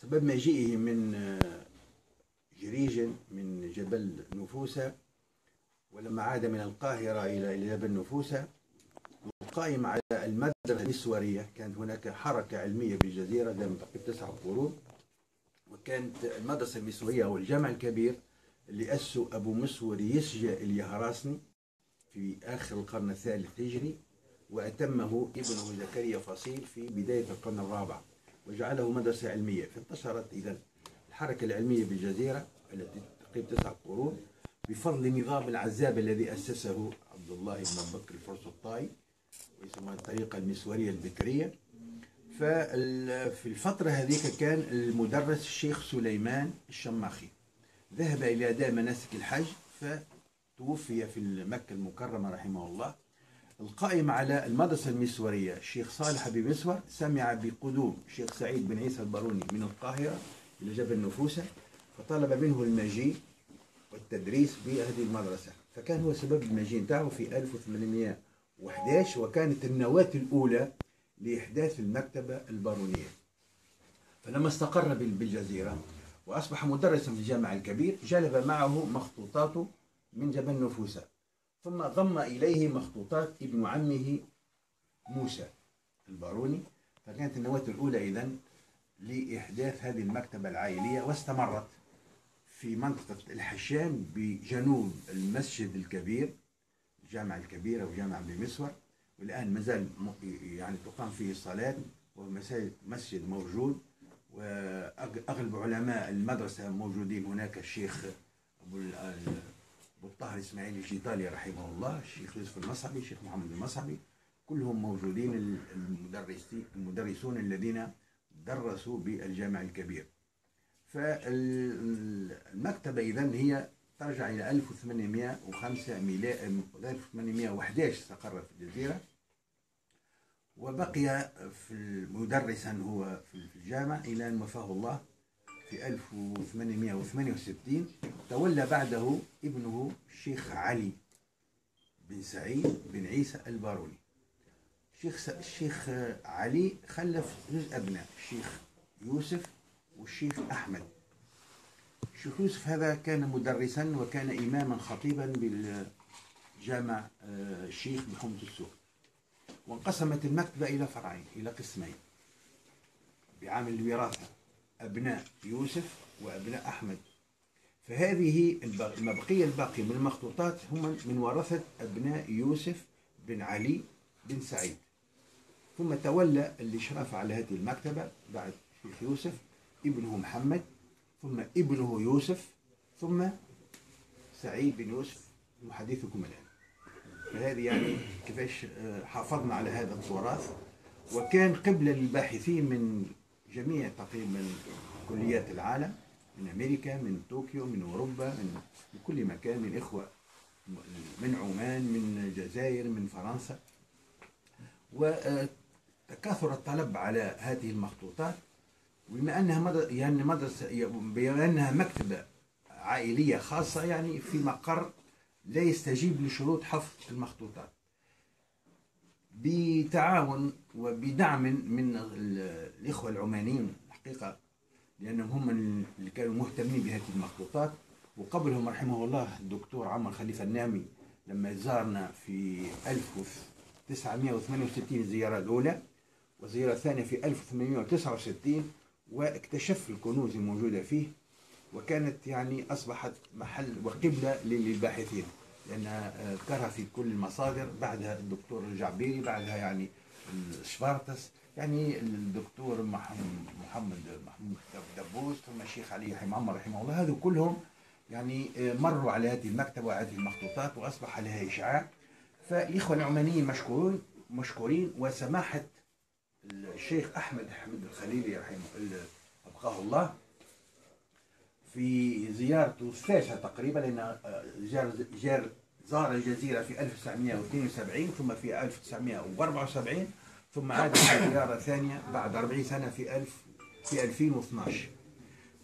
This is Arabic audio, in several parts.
سبب مجيئه من جريج من جبل نفوسة، ولما عاد من القاهرة إلى جبل نفوسة القائم على المدرسة المسورية، كانت هناك حركة علمية بالجزيرة دامت تقريبا 9 قرون، وكانت المدرسة المسورية أو الجامع الكبير اللي أسسه أبو مسور يسجى اليهراسني في آخر القرن الثالث هجري، وأتمه ابنه زكريا فصيل في بداية القرن الرابع وجعله مدرسة علمية. فانتشرت إذا الحركة العلمية بالجزيرة التي تقريبا 9 قرون بفضل نظام العزاب الذي أسسه عبد الله بن بكر الفرسطائي، ويسمى الطريقة المسورية البكرية. ففي الفترة هذيك كان المدرس الشيخ سليمان الشماخي، ذهب إلى أداء مناسك الحج فتوفي في مكة المكرمة رحمه الله. القائم على المدرسة المسورية الشيخ صالح بن مسور سمع بقدوم الشيخ سعيد بن عيسى الباروني من القاهرة إلى جبل نفوسة، فطلب منه المجيء والتدريس بهذه المدرسة، فكان هو سبب المجيء نتاعه في 1811، وكانت النواة الأولى لإحداث المكتبة البارونية. فلما استقر بالجزيرة وأصبح مدرسا في الجامع الكبير جلب معه مخطوطاته من جبل نفوسة، ثم ضم إليه مخطوطات ابن عمه موسى الباروني، فكانت النواة الأولى إذن لإحداث هذه المكتبة العائلية، واستمرت في منطقة الحشام بجنوب المسجد الكبير الجامع الكبير أو جامع بمسور، والآن مازال يعني تقام فيه الصلاة، ومسجد موجود، وأغلب علماء المدرسة موجودين هناك، الشيخ أبو الطاهر إسماعيل الجيطالي رحمه الله، الشيخ يوسف المصعبي، الشيخ محمد المصعبي، كلهم موجودين المدرسون الذين درسوا بالجامع الكبير. فالمكتبة إذن هي ترجع إلى 1805 1811 استقر في الجزيرة، وبقي مدرسا هو في الجامع إلى أن وفاه الله في 1868. تولى بعده ابنه الشيخ علي بن سعيد بن عيسى الباروني. الشيخ علي خلف جزء أبناء، الشيخ يوسف والشيخ أحمد. الشيخ يوسف هذا كان مدرسا وكان إماما خطيبا بالجامع الشيخ بحومة السوق. وانقسمت المكتبة إلى فرعين، إلى قسمين بعامل الوراثة، أبناء يوسف وأبناء أحمد. فهذه البقية الباقي من المخطوطات هم من ورثة أبناء يوسف بن علي بن سعيد. ثم تولى الإشراف على هذه المكتبة بعد الشيخ يوسف ابنه محمد، ثم ابنه يوسف، ثم سعيد بن يوسف محدثكم الآن. فهذه يعني كيفاش حافظنا على هذا التراث، وكان قبلة للباحثين من جميع تقريبا كليات العالم، من أمريكا، من طوكيو، من أوروبا، من كل مكان، من إخوة من عمان، من الجزائر، من فرنسا. وتكاثر الطلب على هذه المخطوطات، وبما أنها يعني مدرسة، بما أنها مكتبة عائلية خاصة، يعني في مقر لا يستجيب لشروط حفظ المخطوطات، بتعاون وبدعم من الإخوة العمانيين الحقيقة، لأنهم هم اللي كانوا مهتمين بهذه المخطوطات. وقبلهم رحمه الله الدكتور عمر خليفة النامي لما زارنا في 1968 الزيارة الأولى، والزيارة الثانية في 1869، واكتشف الكنوز الموجودة فيه، وكانت يعني أصبحت محل وقبلة للباحثين، لأنها ذكرها في كل المصادر، بعدها الدكتور الجعبيري، بعدها يعني شفارتس، يعني الدكتور محمد دبوس، ثم الشيخ علي عمر رحمه الله. هذو كلهم يعني مروا على هذه المكتبة وهذه المخطوطات وأصبح لها إشعاع. فالإخوة العمانيين مشكورين، وسماحة الشيخ أحمد الخليلي رحمه أبقاه الله في زيارته الثالثة تقريبا، لأن زار الجزيرة في 1972 ثم في 1974، ثم عاد في زيارة ثانية بعد 40 سنة في 2012،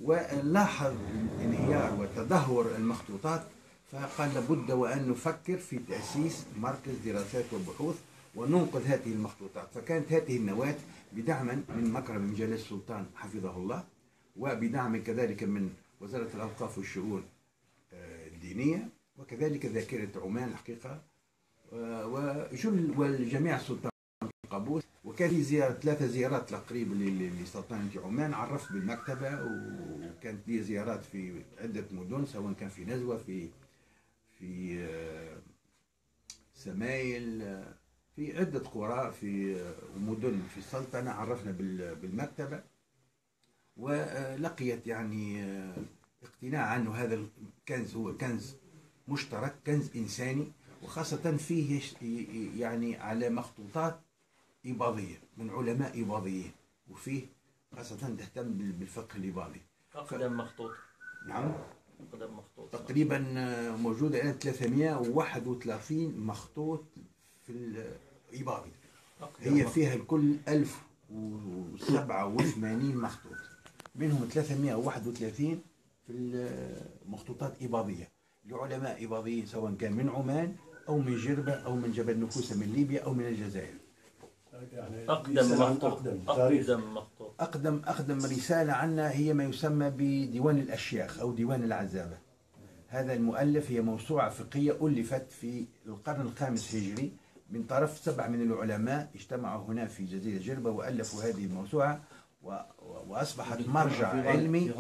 ولاحظ انهيار وتدهور المخطوطات، فقال لابد وأن نفكر في تأسيس مركز دراسات وبحوث وننقذ هذه المخطوطات. فكانت هذه النواة بدعم من مكرم بن جلال السلطان حفظه الله وبدعم كذلك من وزارة الأوقاف والشؤون الدينية، وكذلك ذاكرة عمان الحقيقة، والجميع السلطان قابوس. وكان في زيارة 3 زيارات تقريبا لسلطنة عمان، عرفت بالمكتبة، وكانت لي زيارات في عدة مدن، سواء كان في نزوة، في سمايل، في عدة قرى في ومدن في السلطنة، عرفنا بالمكتبة. ولقيت يعني اقتناع أنه هذا الكنز هو كنز مشترك، كنز إنساني، وخاصة فيه يعني على مخطوطات إباضية من علماء إباضيين، وفيه خاصة تهتم بالفقه الإباضي. أقدم مخطوط. نعم، أقدم مخطوط تقريبا موجودة الآن 331 مخطوط في الإباضي. هي فيها الكل 1087 مخطوط، منهم 331 في المخطوطات إباضية لعلماء إباضيين، سواء كان من عمان أو من جربة أو من جبل نفوسة من ليبيا أو من الجزائر. أقدم مخطوط. أقدم رسالة عنا هي ما يسمى بديوان الأشياخ أو ديوان العزابة. هذا المؤلف هي موسوعة فقهية ألفت في القرن الخامس هجري من طرف 7 من العلماء، اجتمعوا هنا في جزيرة جربة وألفوا هذه الموسوعة، وأصبحت مرجع علمي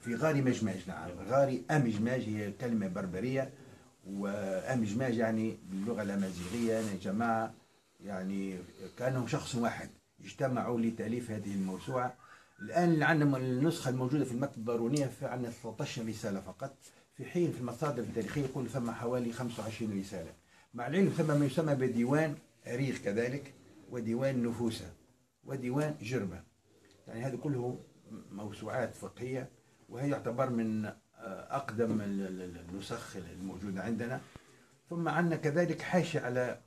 في غار مجماج. نعم، غار أمجماج هي كلمة بربرية، وأمجماج يعني باللغة الأمازيغية يعني جماعة، يعني كانهم شخص واحد اجتمعوا لتأليف هذه الموسوعة. الآن عندنا النسخة الموجودة في المكتبة البارونية عندنا 13 رسالة فقط، في حين في المصادر التاريخية يقول ثم حوالي 25 رسالة. مع العلم ثم ما يسمى بديوان أريخ كذلك، وديوان نفوسة، وديوان جربة، يعني هذه كله موسوعات فقهية، وهي يعتبر من أقدم النسخ الموجودة عندنا. ثم عندنا كذلك حاشية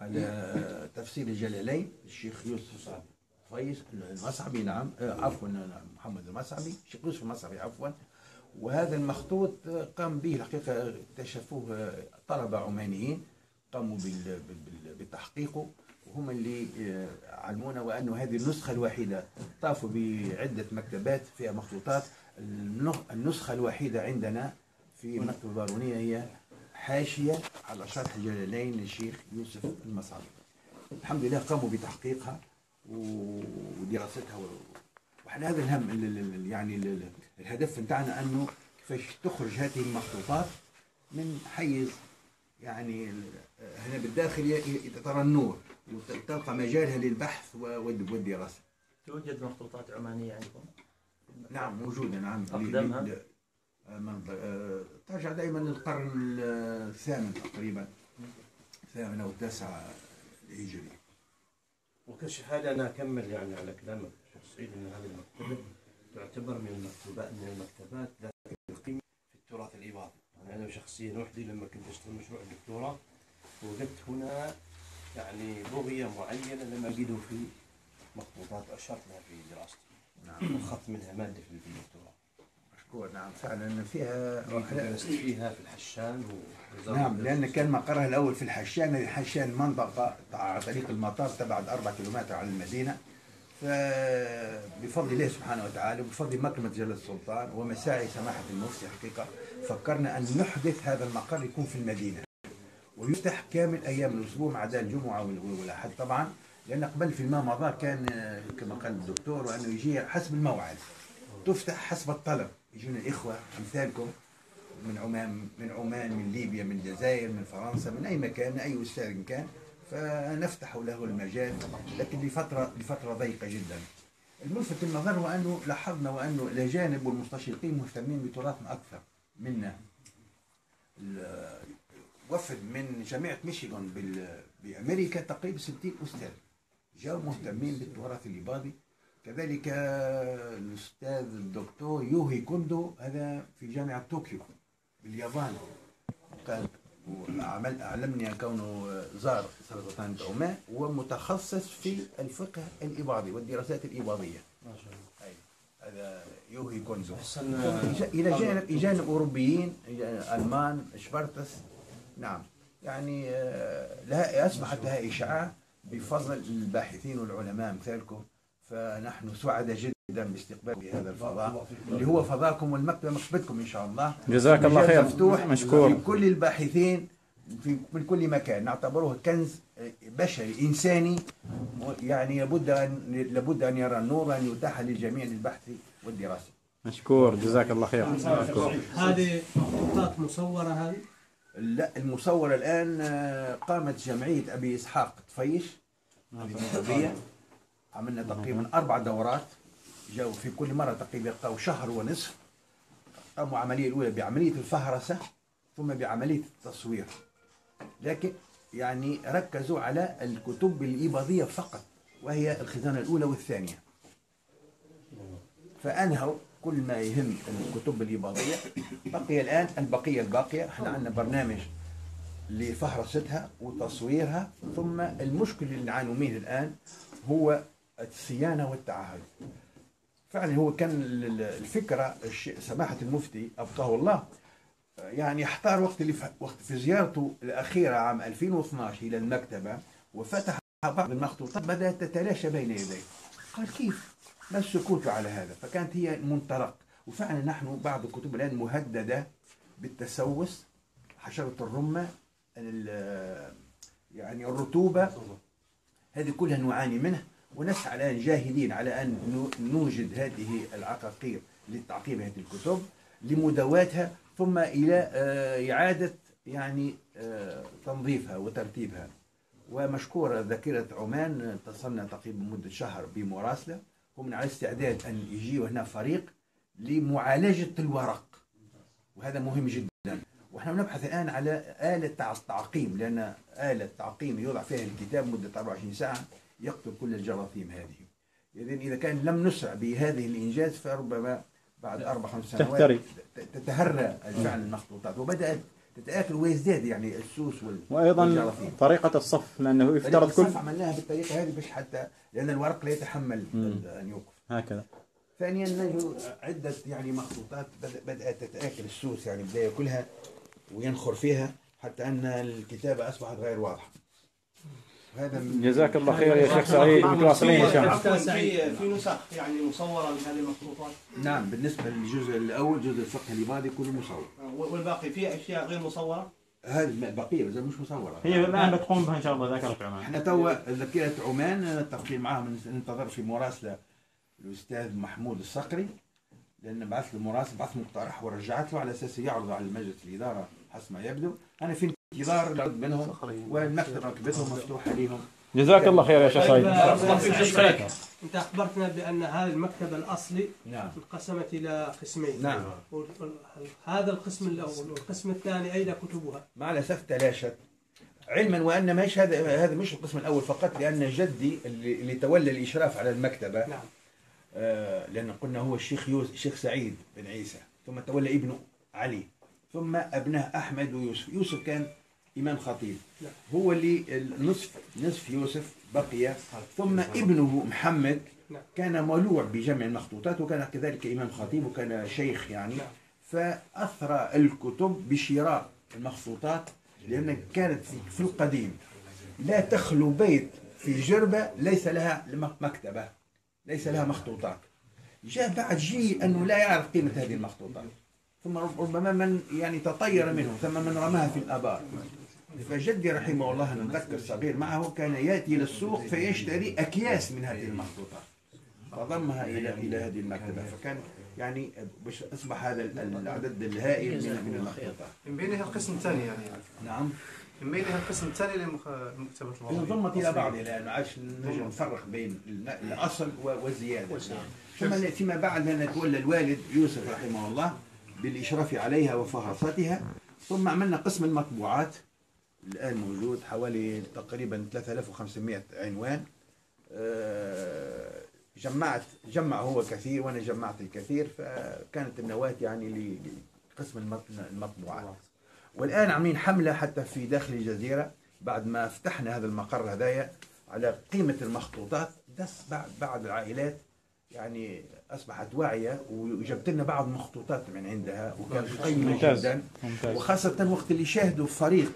على تفسير الجلالين الشيخ يوسف فايز المصعبي، نعم عفوا محمد المصعبي، الشيخ يوسف المصعبي عفوا. وهذا المخطوط قام به الحقيقة، اكتشفوه طلبة عمانيين قاموا بالتحقيق، وهم اللي علمونا وأنه هذه النسخة الوحيدة. طافوا بعدة مكتبات فيها مخطوطات، النسخة الوحيدة عندنا في المكتبة البارونية هي حاشية على شرح الجلالين للشيخ يوسف المصعبي. الحمد لله قاموا بتحقيقها ودراستها، وحنا هذا الهم يعني الهدف نتاعنا انه كيفاش تخرج هذه المخطوطات من حيز يعني هنا بالداخل ترى النور وتلقى مجالها للبحث والدراسة. توجد مخطوطات عمانية عندكم؟ نعم موجودة، نعم. أقدمها؟ ترجع دائما للقرن الثامن تقريبا، 8 أو 9 هجري. وكشهادة أنا أكمل يعني على كلامك شيخ سعيد، أن هذه المكتبة تعتبر من المكتبات ذات القيمة في التراث الإباضي. أنا شخصيا وحدي لما كنت أشتغل مشروع الدكتوراه وجدت هنا يعني بغية معينة لما أجده في مخطوطات أشرت لها في دراستي. نعم. وأخذت منها مادة في الدكتوراه. مشكور. نعم فعلا فيها درست فيها في الحشان نعم، لأن كان مقرها الأول في الحشان. الحشان منطقة على طريق المطار تبعد 4 كيلومتر عن المدينة. فبفضل الله سبحانه وتعالى وبفضل مكرمة جلالة السلطان ومساعي سماحة المفتي حقيقة فكرنا أن نحدث هذا المقر يكون في المدينة، ويفتح كامل أيام الأسبوع ما عدا الجمعة والأحد طبعا، لأن قبل في ما مضى كان كما قال الدكتور وأنه يجي حسب الموعد، تفتح حسب الطلب. يجون الإخوة أمثالكم من عمان من ليبيا من الجزائر من فرنسا من أي مكان من أي أستاذ كان، فنفتح له المجال، لكن لفترة ضيقة جدا. الملفت النظر هو أنه لاحظنا وأنه الأجانب والمستشرقين مهتمين بتراثنا أكثر منا. وفد من جامعة ميشيغان بأمريكا تقريبا 60 أستاذ جاءوا مهتمين بالتراث الإباضي. كذلك الأستاذ الدكتور يوهي كوندو هذا في جامعة طوكيو باليابان، قال أعلمني كونه زار سلطنة عمان ومتخصص في الفقه الإباضي والدراسات الإباضية. ما شاء الله. هذا يوهي كوندو. إلى جانب أوروبيين ألمان شبرتس. نعم يعني لها أصبحت لها إشعاع بفضل الباحثين والعلماء مثالكم، فنحن سعداء جدا باستقبال بهذا الفضاء اللي هو فضاكم والمكتبة مكتبتكم إن شاء الله. جزاك الله خير. مفتوح مشكور. لكل الباحثين من كل مكان، نعتبره كنز بشري إنساني، يعني لابد أن يرى النور وأن يتاح للجميع للبحث والدراسة. مشكور، جزاك الله خير. هذه مخطوطات مصورة هذه؟ لا، المصورة الآن قامت جمعية أبي إسحاق طفيش الإماراتية، عملنا تقريبا 4 دورات، جاوا في كل مرة تقريبا يبقوا شهر ونصف. قاموا العملية الأولى بعملية الفهرسة ثم بعملية التصوير، لكن يعني ركزوا على الكتب الإباضية فقط، وهي الخزانة الأولى والثانية، فأنهوا كل ما يهم الكتب الإباضية. بقي الآن البقية الباقية، احنا عندنا برنامج لفهرستها وتصويرها، ثم المشكل اللي نعانوا منه الآن هو الصيانة والتعهد. فعلا هو كان الفكرة سماحة المفتي أبقاه الله يعني احتار وقت في زيارته الأخيرة عام 2012 إلى المكتبة وفتح بعض المخطوطات بدأت تتلاشى بين يديه. قال كيف؟ ما السكوت على هذا؟ فكانت هي المنطلق. وفعلا نحن بعض الكتب الآن مهددة بالتسوس، حشرة الرمة، يعني الرطوبة، هذه كلها نعاني منه، ونسعى الآن جاهدين على أن نوجد هذه العقاقير لتعقيم هذه الكتب لمداواتها، ثم إلى إعادة يعني تنظيفها وترتيبها. ومشكورة ذاكرة عمان، اتصلنا تقريبا مدة شهر بمراسلة، هم على استعداد أن يجيوا هنا فريق لمعالجة الورق، وهذا مهم جدا. ونحن نبحث الآن على آلة التعقيم، لأن آلة تعقيم يوضع فيها الكتاب مدة 24 ساعة يقتل كل الجراثيم هذه. إذا كان لم نسرع بهذه الإنجاز فربما بعد 4-5 سنوات تتهرى فعلا المخطوطات، وبدأت تتآكل ويزداد يعني السوس وأيضا طريقة الصف، لأنه يفترض كل عملناها بالطريقة هذه باش حتى لأن الورق لا يتحمل أن يوقف هكذا. ثانيا نجد عدة يعني مخطوطات بدأت تتآكل السوس، يعني بدأ يأكلها وينخر فيها حتى أن الكتابة أصبحت غير واضحة. هذا جزاك الله خير يا شيخ سعيد، متواصلين إن شاء الله. في نسخ يعني مصورة لهذه المخطوطات؟ نعم، بالنسبة للجزء الأول جزء الفقه الإباضي كله مصور، والباقي في أشياء غير مصورة؟ هذه البقية بس مش مصورة. هي الآن بتقوم بها إن شاء الله ذاكرة عمان. احنا توا ذاكرة عمان نتفق معهم، ننتظر في مراسلة الأستاذ محمود الصقري، لأن بعث له مراسل، بعث مقترح ورجعت له على أساس يعرض على مجلس الإدارة حسب ما يبدو. أنا في انتظار العرض منهم، والمكتب مكتبتهم مفتوحة لهم. جزاك الله خير يا شيخ سعيد. أنت أخبرتنا بأن هذه المكتبة الأصلي نعم انقسمت إلى قسمين. نعم. هذا القسم الأول والقسم الثاني أين كتبها؟ مع الأسف تلاشت، علما وأن مش هذا مش القسم الأول فقط، لأن جدي اللي تولى الإشراف على المكتبة، نعم. لأن قلنا هو الشيخ سعيد بن عيسى، ثم تولى ابنه علي، ثم أبناه أحمد ويوسف. يوسف كان إمام خطيب، نعم. هو اللي نصف يوسف بقي، ثم ابنه محمد نعم. كان مولوع بجمع المخطوطات، وكان كذلك إمام خطيب وكان شيخ يعني، نعم. فأثرى الكتب بشراء المخطوطات، لأن كانت في القديم لا تخلو بيت في جربة ليس لها مكتبة، ليس لها مخطوطات. جاء بعد جيل أنه لا يعرف قيمة هذه المخطوطات، ثم ربما من يعني تطير منه، ثم من رماها في الآبار. فجدي رحمه الله، أنا نذكر صغير معه، كان يأتي للسوق فيشتري أكياس من هذه المخطوطات فضمها إلى هذه المكتبة، فكان يعني أصبح هذا العدد الهائل من المخطوطات. من بينها القسم الثاني يعني. نعم. من بينها القسم الثاني لمكتبة الوطنية. انضمت إلى بعضها لأنه عادش نجم نفرق بين الأصل والزيادة. ثم فيما بعد أن تولى الوالد يوسف رحمه الله بالإشراف عليها وفهرستها، ثم عملنا قسم المطبوعات الآن موجود حوالي تقريبا 3500 عنوان. جمع هو كثير وأنا جمعت الكثير، فكانت النواة يعني لقسم المطبوعات. والآن عاملين حملة حتى في داخل الجزيرة بعد ما فتحنا هذا المقر هدايا على قيمة المخطوطات، بعض العائلات يعني أصبحت واعية وجبت لنا بعض المخطوطات من عندها وكانت قيمة جدا. وخاصة وقت اللي شاهدوا فريق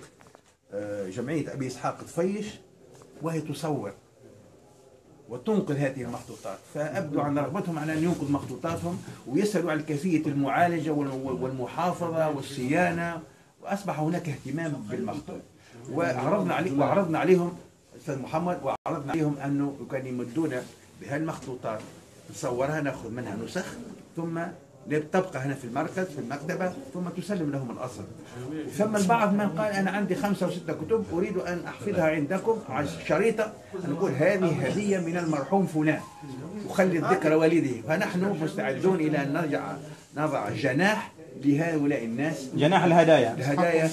جمعية أبي إسحاق طفيش وهي تصور وتنقذ هذه المخطوطات، فأبدوا عن رغبتهم على أن ينقذ مخطوطاتهم ويسألوا عن كيفية المعالجة والمحافظة والصيانة، وأصبح هناك اهتمام بالمخطوط. وعرضنا عليهم أستاذ محمد، وعرضنا عليهم أنه كانوا يمدونا بهالمخطوطات نصورها، ناخذ منها نسخ، ثم تبقى هنا في المركز في المكتبة، ثم تسلم لهم الأصل. ثم البعض من قال أنا عندي 5 أو 6 كتب أريد أن أحفظها عندكم على شريطة، نقول هذه هدية من المرحوم فلان وخلي الذكرى والده. فنحن مستعدون إلى أن نضع جناح لهؤلاء الناس، جناح الهدايا. الهدايا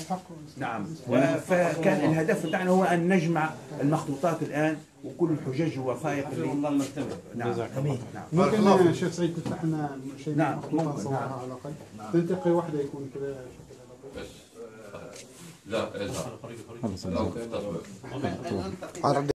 نعم. فكان الهدف بتاعنا هو أن نجمع المخطوطات الآن وكل الحجج والوثائق الله المكتبة. نعم. ممكن يا شيخ سعيد تفتح لنا شيء نعم. مخطوطة نصورها على الأقل، تنتقي واحدة يكون كذا شكلها. لا اذهب. خلص. أو تطبيق.